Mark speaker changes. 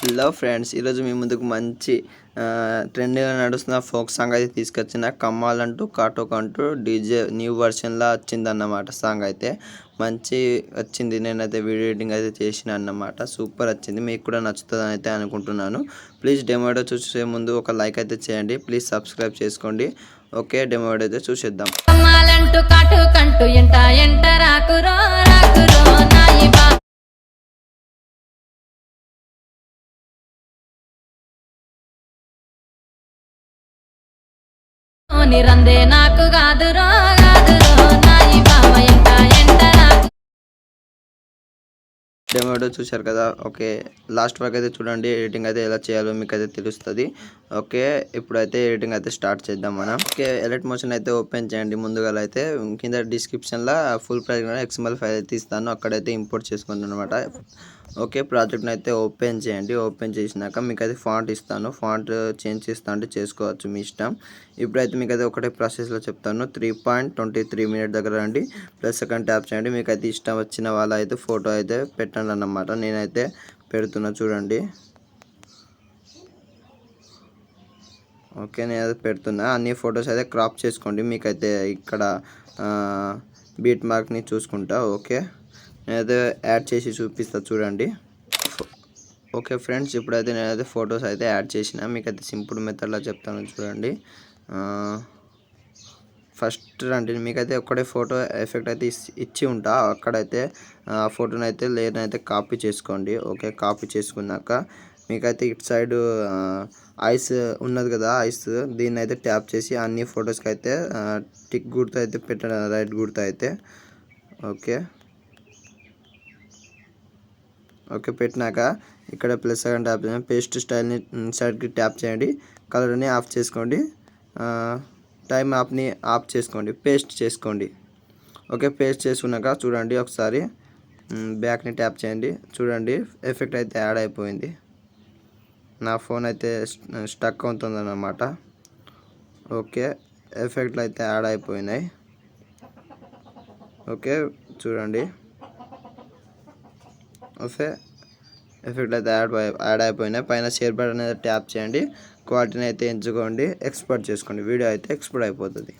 Speaker 1: Hello friends, ఈరోజు మీ ముందుకు మంచి ట్రెండింగ్గా నడుస్తున్న ఫోక్ సాంగ్ అయితే తీసుకొచ్చిన. కమ్మాలంటూ కాటోకంటూ డీజే న్యూ వర్షన్లా వచ్చిందన్నమాట. సాంగ్ అయితే మంచి వచ్చింది. నేనైతే వీడియో ఎడిటింగ్ అయితే చేసిన అన్నమాట. సూపర్ వచ్చింది. మీకు కూడా నచ్చుతుందని అయితే అనుకుంటున్నాను. ప్లీజ్ డెమో చూసే ముందు ఒక లైక్ అయితే చేయండి. ప్లీజ్ సబ్స్క్రైబ్ చేసుకోండి. ఓకే, డెమో అయితే చూసేద్దాం.
Speaker 2: రందే నాకు గాదురో గాదురో నాయి బావ ఎంట ఎంట
Speaker 1: డెమో చూశారు కదా. ఓకే, లాస్ట్ వరకు అయితే చూడండి. ఎడిటింగ్ అయితే ఎలా చేయాలో మీకు అయితే తెలుస్తుంది. ఓకే, ఇప్పుడైతే ఎడిటింగ్ అయితే స్టార్ట్ చేద్దాం మనం. ఓకే, ఎలర్ట్ మోషన్ అయితే ఓపెన్ చేయండి. ముందుగా అయితే కింద డిస్క్రిప్షన్లో ఫుల్ ప్రైజ్ XML ఫైల్ అయితే ఇస్తాను, అక్కడైతే ఇంపోర్ట్ చేసుకోండి అనమాట. ఓకే, ప్రాజెక్ట్ని అయితే ఓపెన్ చేయండి. ఓపెన్ చేసినాక మీకు అయితే ఫాంట్ ఇస్తాను. ఫాంట్ చేంజ్ చేస్తా అంటే చేసుకోవచ్చు, మీ ఇష్టం. ఇప్పుడైతే మీకు అయితే ఒకటే ప్రాసెస్లో చెప్తాను. 3.23 మినిట్ దగ్గర రండి, ప్లస్ సెకండ్ ట్యాప్ చేయండి. మీకు అయితే ఇష్టం వచ్చిన వాళ్ళ అయితే ఫోటో అయితే పెట్టండి అన్నమాట. నేనైతే పెడుతున్నా చూడండి. ఓకే, నేను అయితే పెడుతున్నా. అన్ని ఫొటోస్ అయితే క్రాప్ చేసుకోండి. మీకైతే ఇక్కడ బీట్ మార్క్ని చూసుకుంటా. ఓకే, నేనైతే యాడ్ చేసి చూపిస్తా చూడండి. ఓకే ఫ్రెండ్స్, ఇప్పుడైతే నేనైతే ఫొటోస్ అయితే యాడ్ చేసిన. మీకైతే సింపుల్ మెథడ్లో చెప్తాను చూడండి. ఫస్ట్ రండి, మీకైతే ఒక్కడే ఫోటో ఎఫెక్ట్ అయితే ఇచ్చి ఉంటా. అక్కడైతే ఆ ఫోటోని అయితే లేనైతే కాపీ చేసుకోండి. ఓకే, కాపీ చేసుకున్నాక మీకైతే ఇటు సైడ్ ఐస్ ఉన్నది కదా, ఐస్ దీన్ని అయితే ట్యాప్ చేసి అన్ని ఫొటోస్కి అయితే టిక్ గుర్తు అయితే పెట్టండి, రైట్ గుర్తు అయితే. ఓకే ఓకే పెట్టినాక ఇక్కడ ప్లస్ సెకండ్ ట్యాప్ చేయండి. పేస్ట్ స్టైల్ని సైడ్కి ట్యాప్ చేయండి. కలర్ని ఆఫ్ చేసుకోండి. టైం ఆఫ్ని ఆఫ్ చేసుకోండి. పేస్ట్ చేసుకోండి. ఓకే, పేస్ట్ చేసుకున్నాక చూడండి ఒకసారి బ్యాక్ని ట్యాప్ చేయండి. చూడండి ఎఫెక్ట్ అయితే యాడ్ అయిపోయింది. నా ఫోన్ అయితే స్టక్ అవుతుందన్నమాట. ఓకే, ఎఫెక్ట్లు అయితే యాడ్ అయిపోయినాయి. ఓకే చూడండి. ఓకే, ఎఫెక్ట్ అయితే యాడ్ అయిపోయినాయి. పైన షేర్ బటన్ అయితే ట్యాప్ చేయండి. క్వాలిటీని అయితే ఎంచుకోండి. ఎక్స్పోర్ట్ చేసుకోండి. వీడియో అయితే ఎక్స్పోర్ట్ అయిపోతుంది.